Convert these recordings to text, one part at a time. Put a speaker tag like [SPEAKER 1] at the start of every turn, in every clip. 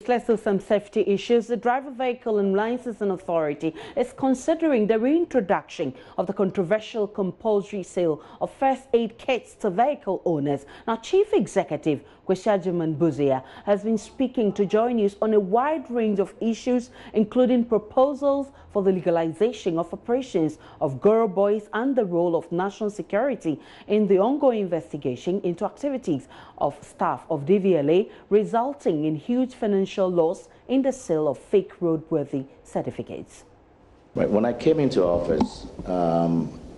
[SPEAKER 1] Let's do some safety issues. The Driver Vehicle and Licensing Authority is considering the reintroduction of the controversial compulsory sale of first aid kits to vehicle owners. Now, Chief Executive Kwesiajuman Buzia has been speaking to JoyNews on a wide range of issues, including proposals for the legalization of operations of girl boys and the role of national security in the ongoing investigation into activities of staff of DVLA, resulting in huge financial loss in the sale of fake roadworthy certificates.
[SPEAKER 2] Right. When I came into office,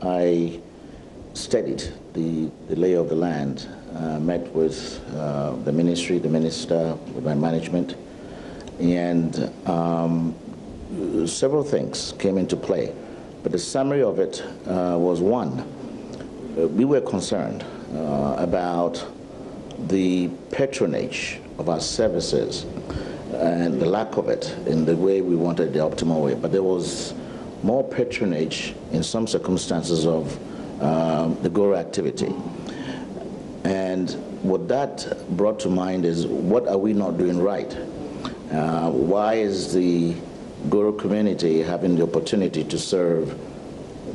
[SPEAKER 2] I studied the lay of the land, met with the ministry, the minister, with my management, and several things came into play. But the summary of it was one, we were concerned about the patronage of our services and the lack of it in the way we wanted, the optimal way. But there was more patronage in some circumstances of the Goro activity. And what that brought to mind is, what are we not doing right? Why is the Goro community having the opportunity to serve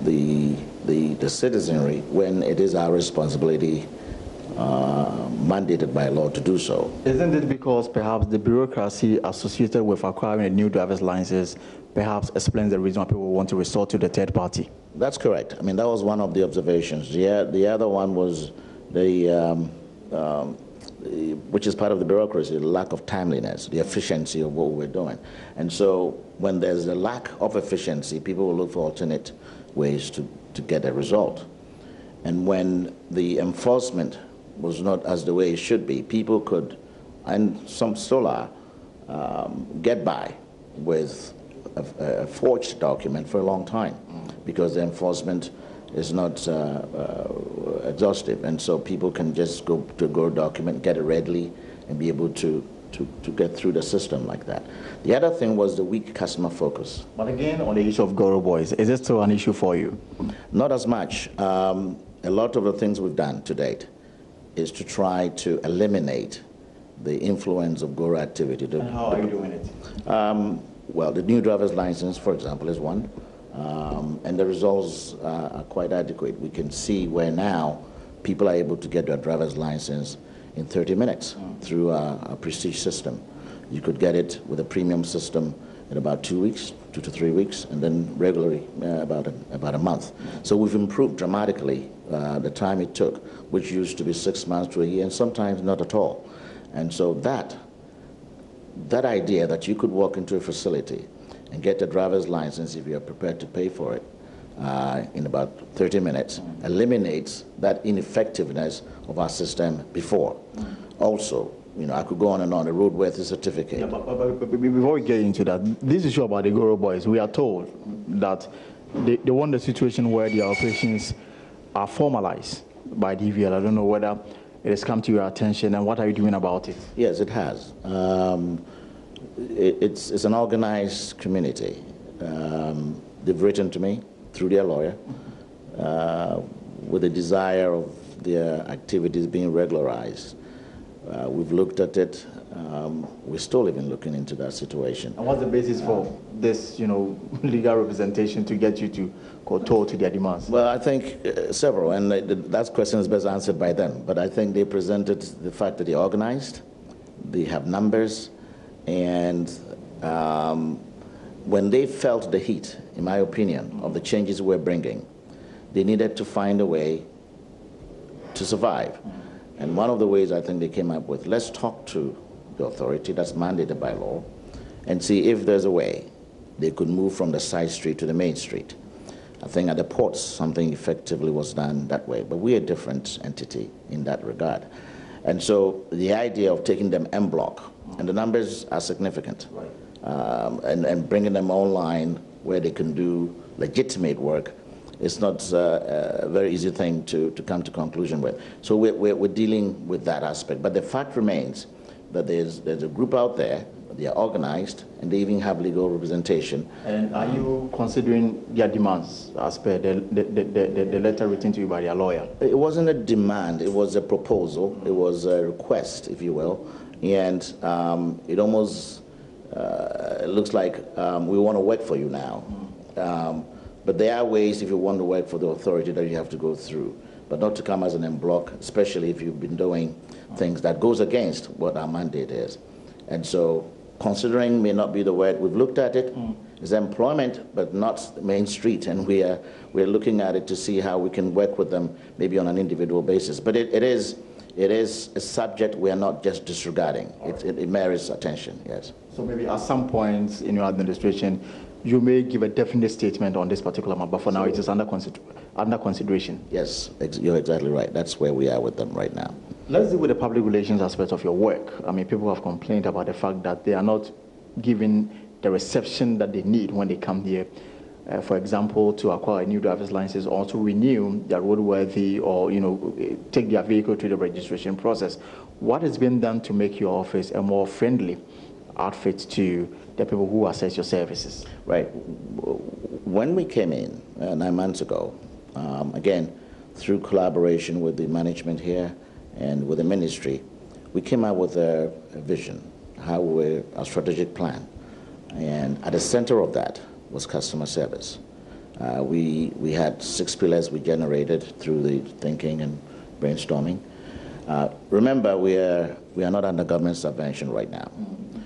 [SPEAKER 2] the citizenry when it is our responsibility mandated by law to do so?
[SPEAKER 3] Isn't it because perhaps the bureaucracy associated with acquiring a new driver's license perhaps explains the reason why people want to resort to the third party?
[SPEAKER 2] That's correct. I mean, that was one of the observations. The other one was which is part of the bureaucracy, the lack of timeliness, the efficiency of what we're doing. And so when there's a lack of efficiency, people will look for alternate ways to get a result. And when the enforcement was not as the way it should be, people could, and some still are, get by with a forged document for a long time because the enforcement is not exhaustive. And so people can just go to a Goro document, get it readily, and be able to get through the system like that. The other thing was the weak customer focus.
[SPEAKER 3] But again, on the issue of Goro boys, is it still an issue for you?
[SPEAKER 2] Not as much. A lot of the things we've done to date is to try to eliminate the influence of Goro activity.
[SPEAKER 3] And how are you doing it?
[SPEAKER 2] Well, the new driver's license, for example, is one. And the results are quite adequate. We can see where now people are able to get their driver's license in 30 minutes through a prestige system. You could get it with a premium system in about 2 weeks, 2 to 3 weeks, and then regularly about a month. So we've improved dramatically the time it took, which used to be 6 months to a year, and sometimes not at all. And so that idea that you could walk into a facility and get a driver's license if you're prepared to pay for it in about 30 minutes eliminates that ineffectiveness of our system before. Also, you know, I could go on and on, a roadworthy certificate.
[SPEAKER 3] Yeah, but before we get into that, this issue about the Goro boys, we are told that they want a situation where the operations are formalized by DVL. I don't know whether it has come to your attention, and what are you doing about it?
[SPEAKER 2] Yes, it has. It's an organized community. They've written to me through their lawyer with a desire of their activities being regularized. We've looked at it. We're still even looking into that situation.
[SPEAKER 3] And what's the basis for this, legal representation to get you to kowtow to their demands?
[SPEAKER 2] Well, I think several, and that question is best answered by them. But I think they presented the fact that they're organized, they have numbers, and when they felt the heat, in my opinion, of the changes we're bringing, they needed to find a way to survive. And one of the ways I think they came up with, let's talk to the authority that's mandated by law and see if there's a way they could move from the side street to the main street. I think at the ports, something effectively was done that way, but we're a different entity in that regard. And so the idea of taking them en bloc, and the numbers are significant, right. And bringing them online where they can do legitimate work, it's not a very easy thing to come to conclusion with. So we're dealing with that aspect. But the fact remains that there's a group out there, they are organized, and they even have legal representation.
[SPEAKER 3] And are you considering their demands as per the letter written to you by their lawyer?
[SPEAKER 2] It wasn't a demand, it was a proposal, it was a request, if you will. And it almost it looks like we want to work for you now. But there are ways, if you want to work for the authority, that you have to go through, but not to come as an en bloc, especially if you've been doing things that goes against what our mandate is. And so considering may not be the word, we've looked at it. It's employment, but not the main street, and we're looking at it to see how we can work with them, maybe on an individual basis. But it is a subject we are not just disregarding. It merits attention, yes.
[SPEAKER 3] So maybe at some point in your administration, you may give a definite statement on this particular matter, but for now it is under consideration.
[SPEAKER 2] Yes, you're exactly right. That's where we are with them right now.
[SPEAKER 3] Let's deal with the public relations aspect of your work. I mean, people have complained about the fact that they are not given the reception that they need when they come here. For example, to acquire a new driver's license or to renew their roadworthy or, take their vehicle through the registration process. What has been done to make your office a more friendly outfit to the people who access your services?
[SPEAKER 2] Right. When we came in 9 months ago, again, through collaboration with the management here and with the ministry, we came out with a vision, a strategic plan. And at the center of that was customer service. We had 6 pillars we generated through the thinking and brainstorming. Remember, we are not under government subvention right now.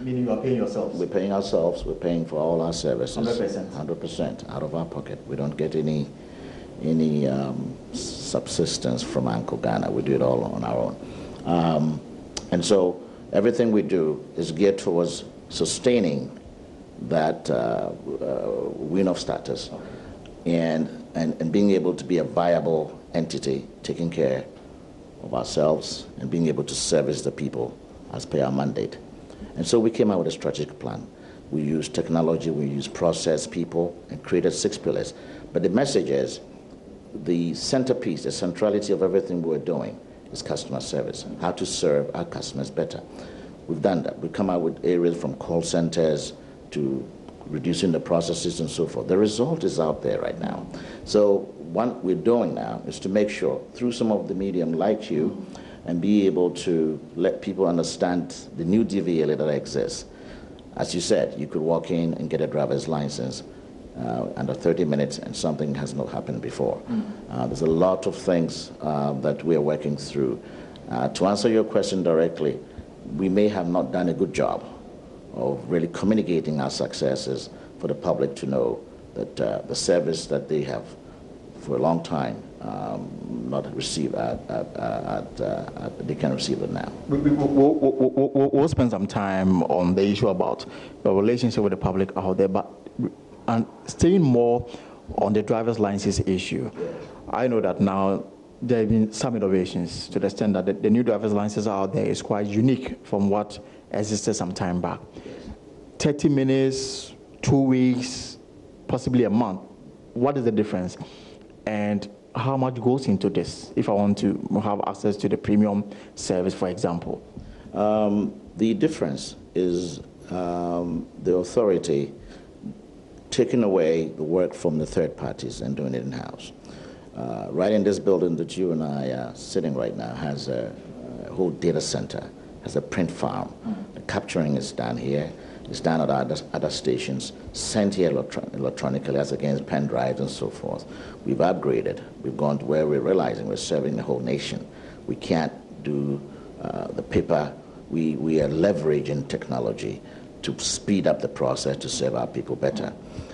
[SPEAKER 3] Meaning you are paying yourselves?
[SPEAKER 2] We're paying ourselves. We're paying for all our services.
[SPEAKER 3] 100%?
[SPEAKER 2] 100% out of our pocket. We don't get any subsistence from Uncle Ghana. We do it all on our own. And so everything we do is geared towards sustaining that win-off status and being able to be a viable entity, taking care of ourselves and being able to service the people as per our mandate. And so we came out with a strategic plan. We used technology, we used process, people, and created 6 pillars. But the message is, the centerpiece, the centrality of everything we're doing is customer service, how to serve our customers better. We've done that. We've come out with areas from call centers to reducing the processes and so forth. The result is out there right now. So what we're doing now is to make sure, through some of the medium like you, and be able to let people understand the new DVLA that exists. As you said, you could walk in and get a driver's license under 30 minutes, and something has not happened before. There's a lot of things that we are working through. To answer your question directly, we may have not done a good job of really communicating our successes for the public to know that the service that they have for a long time not received, they can receive it now.
[SPEAKER 3] We'll spend some time on the issue about the relationship with the public out there, but staying more on the driver's license issue. I know that now there have been some innovations to the extent that the new driver's license out there is quite unique from what existed some time back. 30 minutes, 2 weeks, possibly a month. What is the difference? And how much goes into this if I want to have access to the premium service, for example?
[SPEAKER 2] The difference is the authority taking away the work from the third parties and doing it in-house. Right in this building that you and I are sitting right now has a whole data center, has a print farm. The capturing is done here. It's done at other stations, sent here electronically as against pen drives and so forth. We've upgraded. We've gone to where we're realizing we're serving the whole nation. We can't do the paper. We are leveraging technology to speed up the process to serve our people better.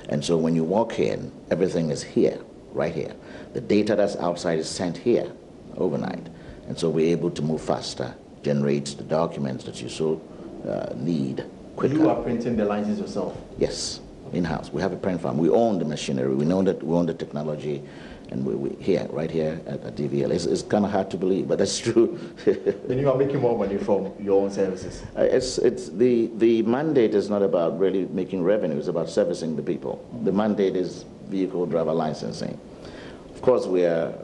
[SPEAKER 2] And so when you walk in, everything is here, right here. The data that's outside is sent here overnight. And so we're able to move faster, generate the documents that you so need quicker.
[SPEAKER 3] You are printing the license yourself?
[SPEAKER 2] Yes, in-house. We have a print farm. We own the machinery. We own the technology. And we here, right here at DVL. It's kind of hard to believe, but that's true.
[SPEAKER 3] Then you are making more money from your own services?
[SPEAKER 2] It's the mandate is not about really making revenue. It's about servicing the people. The mandate is vehicle driver licensing. Of course, we're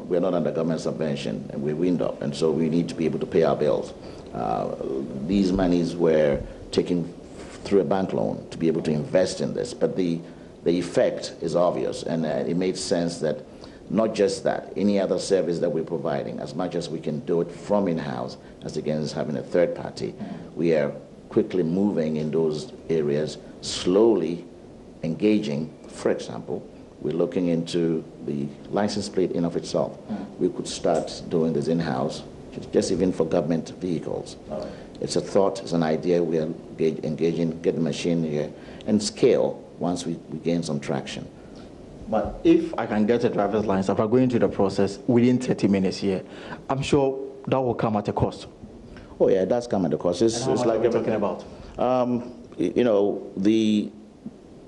[SPEAKER 2] not under government subvention, and we're wind up, and so we need to be able to pay our bills. These monies were taken through a bank loan to be able to invest in this, but the effect is obvious, and it made sense that not just that, any other service that we're providing, as much as we can do it from in-house as against having a third party, we are quickly moving in those areas, slowly engaging. For example, we're looking into the license plate in of itself. We could start doing this in-house, just even for government vehicles. It's a thought, it's an idea. We are engaging, get the machine here, and scale once we gain some traction.
[SPEAKER 3] But if I can get a driver's license, if I go into the process within 30 minutes here, I'm sure that will come at a cost.
[SPEAKER 2] Oh yeah, it does come at a cost. It's
[SPEAKER 3] like we're talking about.
[SPEAKER 2] You know,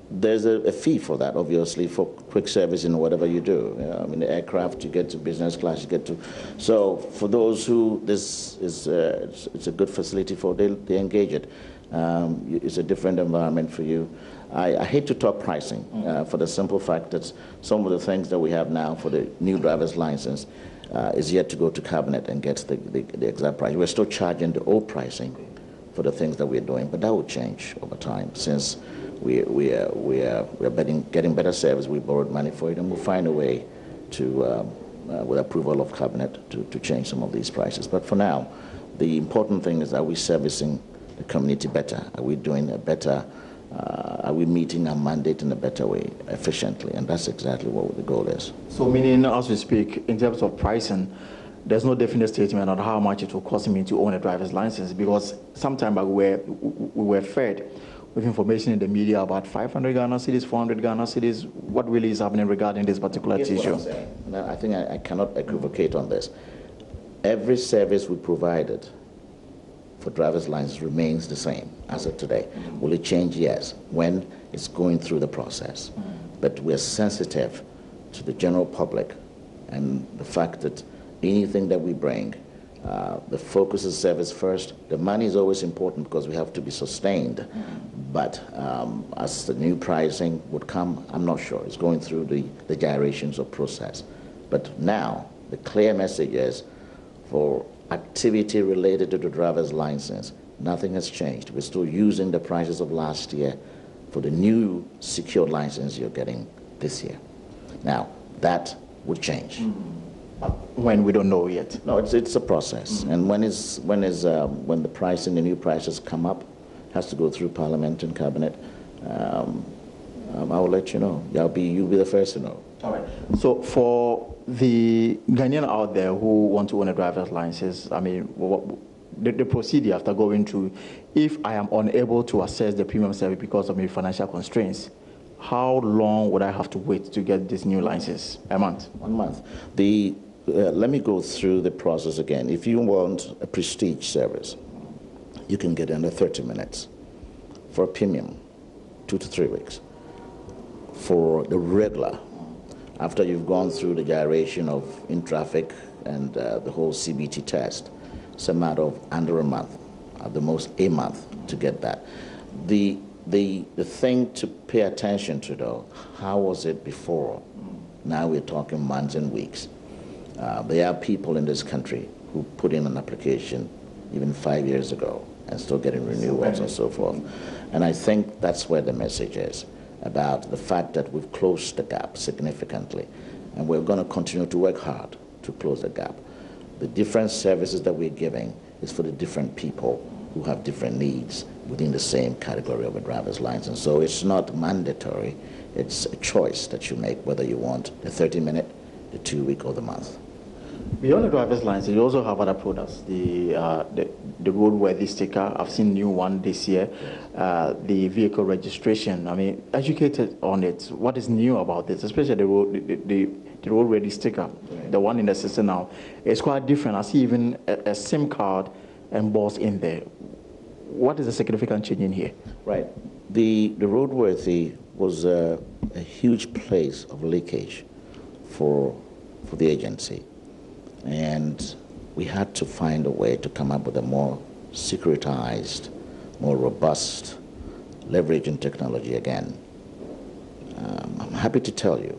[SPEAKER 2] there's a fee for that, obviously, for quick service in whatever you do. I mean, the aircraft, you get to business class, you get to. So for those who this is, it's a good facility for, they engage it. It's a different environment for you. I hate to talk pricing for the simple fact that some of the things that we have now for the new driver's license is yet to go to cabinet and get the exact price. We're still charging the old pricing for the things that we're doing, but that will change over time since we are getting better service. We borrowed money for it, and we'll find a way to, with approval of cabinet, to change some of these prices. But for now, the important thing is, are we servicing the community better? Are we doing a better? Are we meeting our mandate in a better way, efficiently? And that's exactly what the goal is.
[SPEAKER 3] So meaning, as we speak, in terms of pricing, there's no definite statement on how much it will cost me to own a driver's license, because sometime back we were fed with information in the media about 500 Ghana cedis, 400 Ghana cedis. What really is happening regarding this particular issue?
[SPEAKER 2] I think I cannot equivocate on this. Every service we provided for driver's license remains the same as of today. Will it change? Yes, when it's going through the process. But we're sensitive to the general public and the fact that anything that we bring, the focus is service first. The money is always important because we have to be sustained. But as the new pricing would come, I'm not sure. It's going through the gyrations of process. But now, the clear message is, for activity related to the driver's license, nothing has changed. We're still using the prices of last year for the new secured license you're getting this year. Now, that would change.
[SPEAKER 3] When we don't know yet.
[SPEAKER 2] No, it's a process. And when the pricing, the new prices come up, has to go through Parliament and Cabinet, I will let you know. You'll be the first to know.
[SPEAKER 3] All right. So for the Ghanaian out there who want to own a driver's license, I mean, the procedure after going through, if I am unable to access the premium service because of my financial constraints, how long would I have to wait to get this new license? A month?
[SPEAKER 2] 1 month. Let me go through the process again. If you want a prestige service, you can get it under 30 minutes. For a premium, 2 to 3 weeks. For the regular, after you've gone through the gyration of in-traffic and the whole CBT test, it's a matter of under a month, at the most a month to get that. The thing to pay attention to, though, how was it before? Now we're talking months and weeks. There are people in this country who put in an application even 5 years ago and still getting renewals and so forth. And I think that's where the message is, about the fact that we've closed the gap significantly. And we're going to continue to work hard to close the gap. The different services that we're giving is for the different people who have different needs within the same category of a driver's license. So it's not mandatory. It's a choice that you make, whether you want the 30-minute, the 2-week, or the month.
[SPEAKER 3] Beyond the driver's license, you also have other products. The roadworthy sticker, I've seen new one this year. The vehicle registration. I mean, educated on it. What is new about this, especially the roadworthy sticker, right. The one in the system now, it's quite different. I see even a SIM card embossed in there. What is the significant change in here?
[SPEAKER 2] Right. The roadworthy was a huge place of leakage for the agency. And we had to find a way to come up with a more securitized, more robust, leveraging technology again. I'm happy to tell you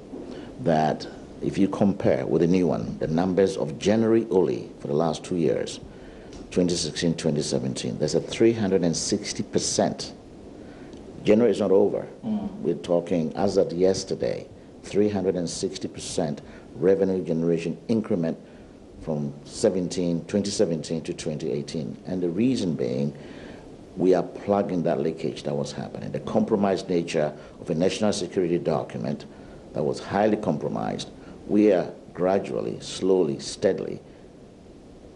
[SPEAKER 2] that if you compare with the new one, the numbers of January only for the last 2 years, 2016, 2017, there's a 360%. January is not over. We're talking, as of yesterday, 360% revenue generation increment from 2017 to 2018. And the reason being, we are plugging that leakage that was happening. The compromised nature of a national security document that was highly compromised, we are gradually, slowly, steadily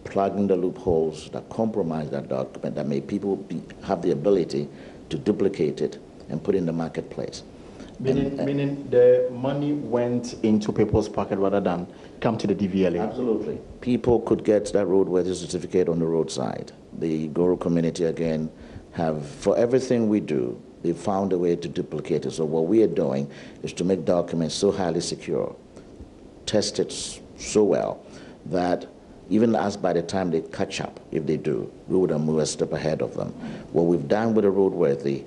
[SPEAKER 2] plugging the loopholes that compromise that document, that make people have the ability to duplicate it and put it in the marketplace.
[SPEAKER 3] Meaning the money went into people's pocket rather than come to the DVLA?
[SPEAKER 2] Absolutely. People could get that roadworthy certificate on the roadside. The Guru community, again, have, for everything we do, they found a way to duplicate it. So what we are doing is to make documents so highly secure, tested so well, that even as by the time they catch up, if they do, we would have moved a step ahead of them. What we've done with the roadworthy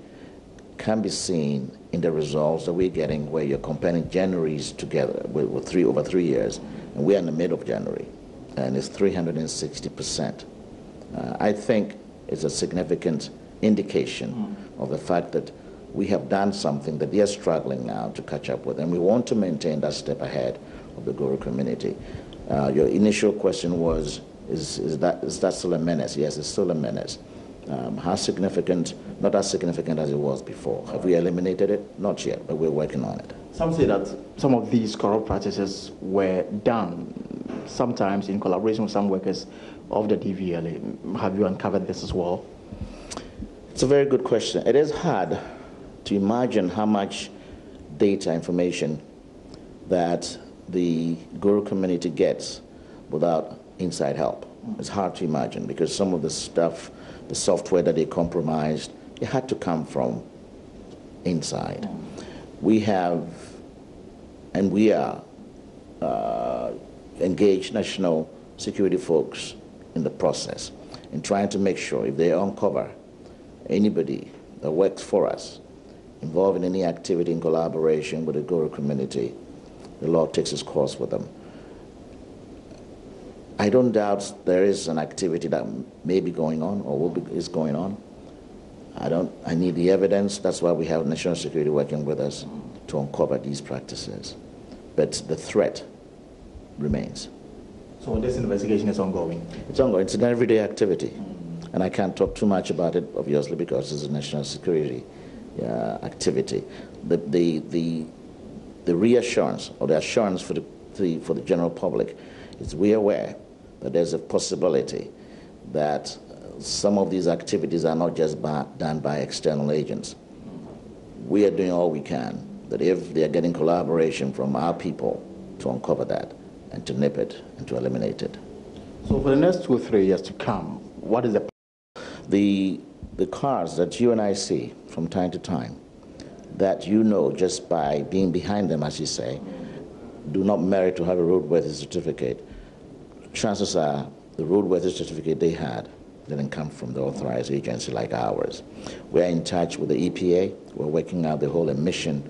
[SPEAKER 2] can be seen in the results that we're getting, where you're comparing January's together with over 3 years, and we're in the middle of January, and it's 360%. I think it's a significant indication of the fact that we have done something that they are struggling now to catch up with, and we want to maintain that step ahead of the Guru community. Your initial question was, is that still a menace? Yes, it's still a menace. How significant? Not as significant as it was before. Have we eliminated it? Not yet, but we're working on it.
[SPEAKER 3] Some say that some of these corrupt practices were done sometimes in collaboration with some workers of the DVLA. Have you uncovered this as well?
[SPEAKER 2] It's a very good question. It is hard to imagine how much data information that the Guru community gets without inside help. It's hard to imagine, because some of the stuff, the software that they compromised, it had to come from inside. We have, and we are, engaged national security folks in the process in trying to make sure if they uncover anybody that works for us involved in any activity in collaboration with the Guru community, the law takes its course with them. I don't doubt there is an activity that may be going on or is going on. I need the evidence. That's why we have national security working with us to uncover these practices. But the threat remains.
[SPEAKER 3] So this investigation is ongoing?
[SPEAKER 2] It's ongoing. It's an everyday activity. And I can't talk too much about it, obviously, because it's a national security activity. The reassurance, or the assurance for the general public, is we are aware that there's a possibility that some of these activities are not just done by external agents. We are doing all we can, that if they are getting collaboration from our people, to uncover that and to nip it and to eliminate it.
[SPEAKER 3] So for the next 2 or 3 years to come, what is
[SPEAKER 2] the cars that you and I see from time to time, that you know just by being behind them, as you say, do not merit to have a roadworthy certificate, chances are the roadworthy certificate they had didn't come from the authorized agency like ours. We're in touch with the EPA. We're working out the whole emission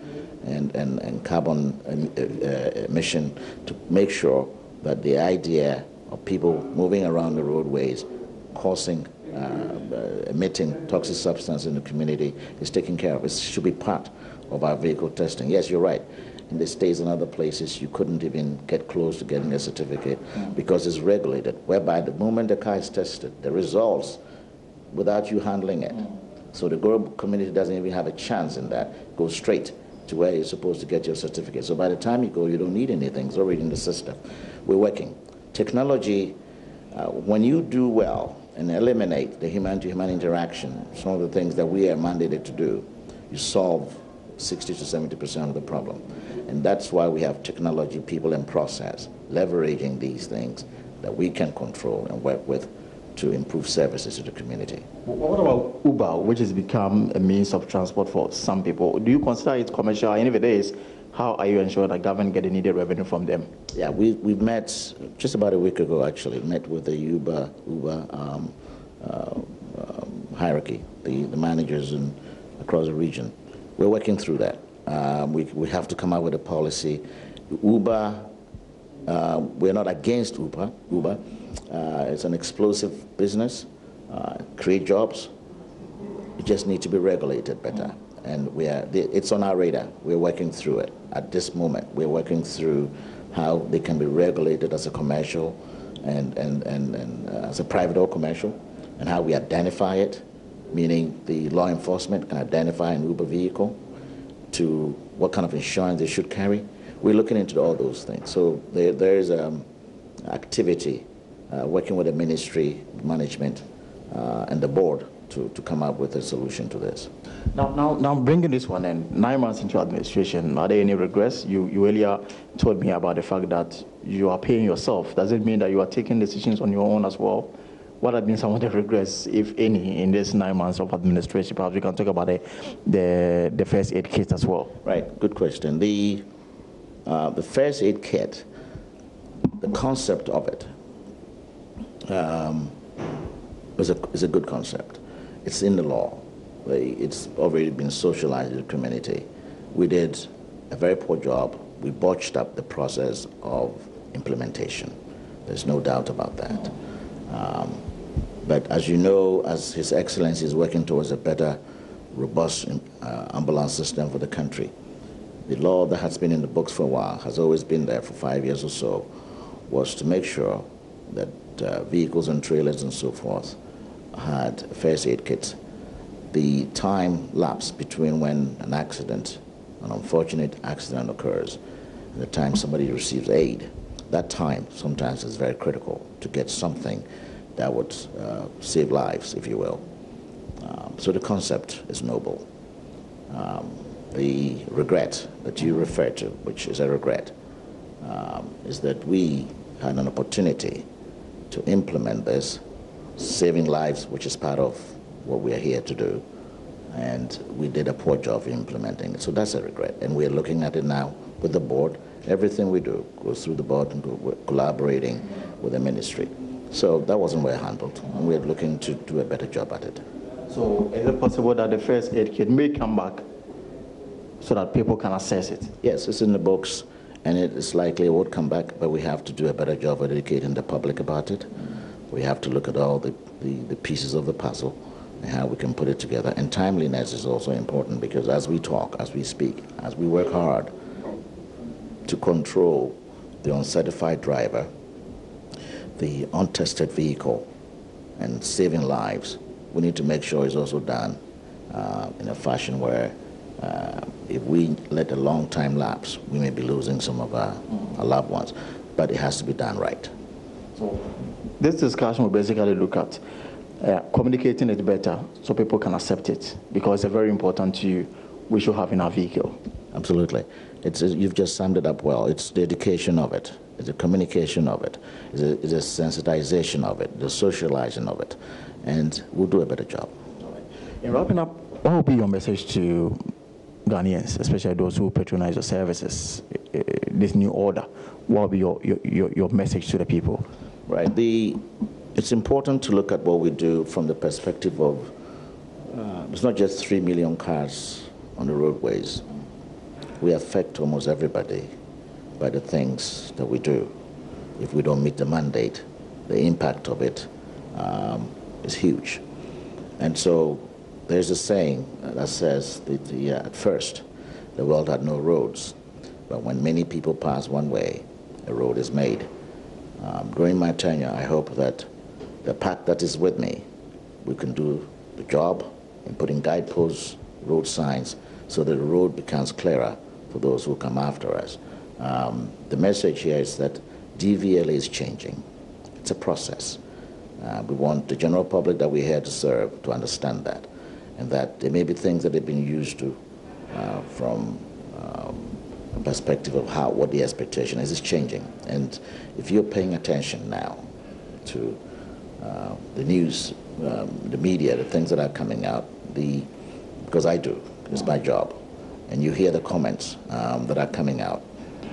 [SPEAKER 2] and carbon emission to make sure that the idea of people moving around the roadways causing emitting toxic substance in the community is taken care of. It should be part of our vehicle testing. Yes, you're right. In the States and other places, you couldn't even get close to getting a certificate because it's regulated, whereby the moment the car is tested, the results, without you handling it. So the Guru community doesn't even have a chance in that. Go straight to where you're supposed to get your certificate. So by the time you go, you don't need anything. It's already in the system. We're working. Technology, when you do well and eliminate the human-to-human interaction, some of the things that we are mandated to do, you solve 60 to 70% of the problem. And that's why we have technology, people, and process, leveraging these things that we can control and work with to improve services to the community.
[SPEAKER 3] What about Uber, which has become a means of transport for some people? Do you consider it commercial? And if it is, how are you ensuring that government get the needed revenue from them?
[SPEAKER 2] Yeah, we've met just about a week ago, actually, met with the Uber hierarchy, the managers across the region. We're working through that. We have to come up with a policy. Uber, we're not against Uber. It's an explosive business, create jobs. It just needs to be regulated better. And it's on our radar. We're working through it. At this moment, we're working through how they can be regulated as a commercial and as a private or commercial, and how we identify it, meaning the law enforcement can identify an Uber vehicle, to what kind of insurance they should carry. We're looking into all those things. So there is activity working with the ministry, management, and the board to come up with a solution to this.
[SPEAKER 3] Now bringing this one in, 9 months into administration, are there any regrets? You earlier told me about the fact that you are paying yourself. Does it mean that you are taking decisions on your own as well? What have been some of the regrets, if any, in this 9 months of administration? Perhaps we can talk about the first aid kit as well.
[SPEAKER 2] Right, good question. The first aid kit, the concept of it is a good concept. It's in the law. It's already been socialized in the community. We did a very poor job. We botched up the process of implementation. There's no doubt about that. But as you know, as His Excellency is working towards a better, robust ambulance system for the country, the law that has been in the books for a while, has always been there for 5 years or so, was to make sure that vehicles and trailers and so forth had first aid kits. The time lapse between when an unfortunate accident occurs, and the time somebody receives aid, that time sometimes is very critical to get something that would save lives, if you will. So the concept is noble. The regret that you refer to, which is a regret, is that we had an opportunity to implement this, saving lives, which is part of what we are here to do, and we did a poor job in implementing it. So that's a regret, and we're looking at it now with the board. Everything we do goes through the board, and we're collaborating with the ministry. So that wasn't well handled, and we're looking to do a better job at it.
[SPEAKER 3] So is it possible that the first aid kit may come back so that people can access it?
[SPEAKER 2] Yes, it's in the books, and it's likely it would come back, but we have to do a better job of educating the public about it. We have to look at all the pieces of the puzzle and how we can put it together. And timeliness is also important, because as we talk, as we speak, as we work hard to control the uncertified driver, the untested vehicle, and saving lives, we need to make sure it's also done in a fashion where if we let a long time lapse, we may be losing some of our loved ones, but it has to be done right.
[SPEAKER 3] So this discussion will basically look at communicating it better so people can accept it, because it's very important to you. We should have in our vehicle.
[SPEAKER 2] Absolutely. You've just summed it up well. It's the education of it. It's the communication of it. It's a sensitization of it, the socializing of it, and we'll do a better job.
[SPEAKER 3] In wrapping up, what will be your message to Ghanaians, especially those who patronize your services, this new order? What will be your message to the people?
[SPEAKER 2] Right. It's important to look at what we do from the perspective of it's not just 3 million cars on the roadways. We affect almost everybody by the things that we do. If we don't meet the mandate, the impact of it is huge. And so there's a saying that says that at first the world had no roads, but when many people pass one way, a road is made. During my tenure, I hope that the pack that is with me, we can do the job in putting guideposts, road signs, so that the road becomes clearer for those who come after us. The message here is that DVLA is changing. It's a process. We want the general public that we're here to serve to understand that, and that there may be things that they've been used to from a perspective of what the expectation is. It's changing. And if you're paying attention now to the news, the media, the things that are coming out, because I do, it's my job, and you hear the comments that are coming out.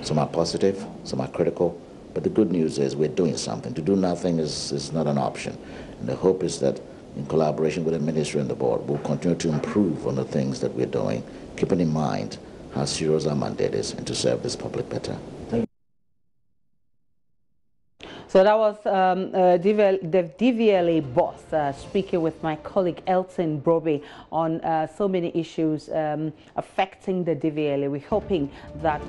[SPEAKER 2] Some are positive, some are critical, but the good news is we're doing something. To do nothing is not an option. And the hope is that in collaboration with the ministry and the board, we'll continue to improve on the things that we're doing, keeping in mind how serious our mandate is, and to serve this public better.
[SPEAKER 1] So that was the DVLA boss speaking with my colleague Elton Broby on so many issues affecting the DVLA. We're hoping that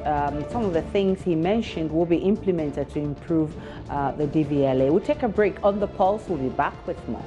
[SPEAKER 1] some of the things he mentioned will be implemented to improve the DVLA. We'll take a break on the pulse. We'll be back with more.